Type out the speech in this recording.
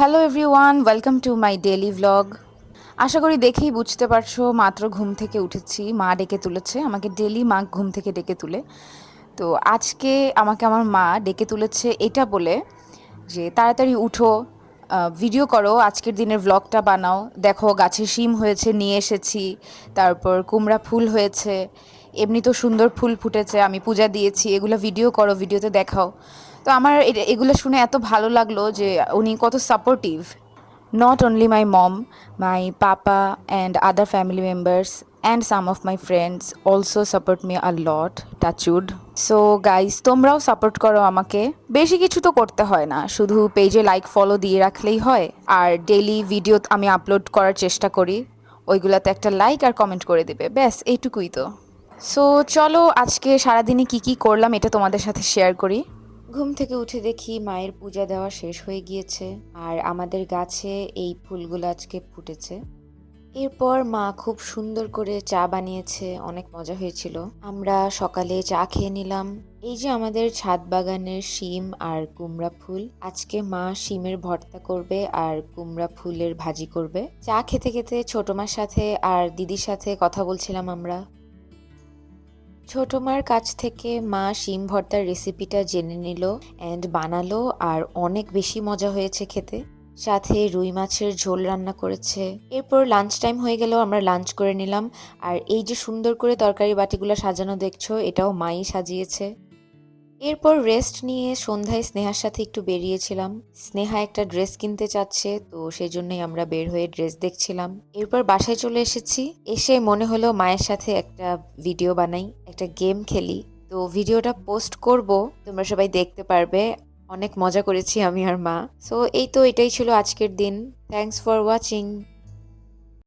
Hello everyone, welcome to my daily vlog. আশা করি দেখেই বুঝতে পারছো, মাত্র ঘুম থেকে উঠেছি, মা ডেকে তুলেছে আমাকে। ডেলি মা ঘুম থেকে ডেকে তুলে। তো আজকে আমাকে আমার মা ডেকে তুলেছে এটা বলে যে তাড়াতাড়ি উঠো, ভিডিও করো, আজকের দিনের ভ্লগটা বানাও। দেখো গাছে শিম হয়েছে, নিয়ে এসেছি। তারপর কুমড়া ফুল হয়েছে, এমনি তো সুন্দর ফুল ফুটেছে, আমি পূজা দিয়েছি, এগুলো ভিডিও করো, ভিডিওতে দেখাও। তো আমার এগুলো শুনে এত ভালো লাগলো যে উনি কত supportive. Not only my mom, my papa and other family members and some of my friends also support me a lot, touchwood. So guys, তোমরাও সাপোর্ট করো আমাকে। বেশি কিছু তো করতে হয় না, শুধু পেজে লাইক ফলো দিয়ে রাখলেই হয়। আর ডেইলি ভিডিও আমি আপলোড করার চেষ্টা করি, ওইগুলাতে একটা লাইক আর কমেন্ট করে দেবে, ব্যাস এইটুকুই তো। সো চলো আজকে সারাদিনে কি কি করলাম এটা তোমাদের সাথে শেয়ার করি। ঘুম থেকে উঠে দেখি মায়ের পূজা দেওয়া শেষ হয়ে গিয়েছে, আর আমাদের গাছে এই ফুলগুলো আজকে ফুটেছে। এরপর মা খুব সুন্দর করে চা বানিয়েছে, অনেক মজা হয়েছিল। আমরা সকালে চা খেয়ে নিলাম। এই যে আমাদের ছাদ বাগানের শিম আর কুমড়া ফুল, আজকে মা শিমের ভর্তা করবে আর কুমড়া ফুলের ভাজি করবে। চা খেতে খেতে ছোট মার সাথে আর দিদির সাথে কথা বলছিলাম আমরা। ছোট মার কাছ থেকে মা শিম ভর্তার রেসিপিটা জেনে নিল অ্যান্ড বানালো, আর অনেক বেশি মজা হয়েছে খেতে। সাথে রুই মাছের ঝোল রান্না করেছে। এরপর লাঞ্চ টাইম হয়ে গেল, আমরা লাঞ্চ করে নিলাম। আর এই যে সুন্দর করে তরকারি বাটিগুলো সাজানো দেখছো, এটাও মাই সাজিয়েছে। এরপর রেস্ট নিয়ে সন্ধ্যায় স্নেহার সাথে একটু বেরিয়েছিলাম। স্নেহা একটা ড্রেস কিনতে চাচ্ছে, তো সেই জন্যই আমরা বের হয়ে ড্রেস দেখছিলাম। এরপর বাসায় চলে এসেছি। এসে মনে হলো মায়ের সাথে একটা ভিডিও বানাই, একটা গেম খেলি। তো ভিডিওটা পোস্ট করব, তোমরা সবাই দেখতে পারবে। অনেক মজা করেছি আমি আর মা। সো এই তো, এটাই ছিল আজকের দিন। Thanks for watching.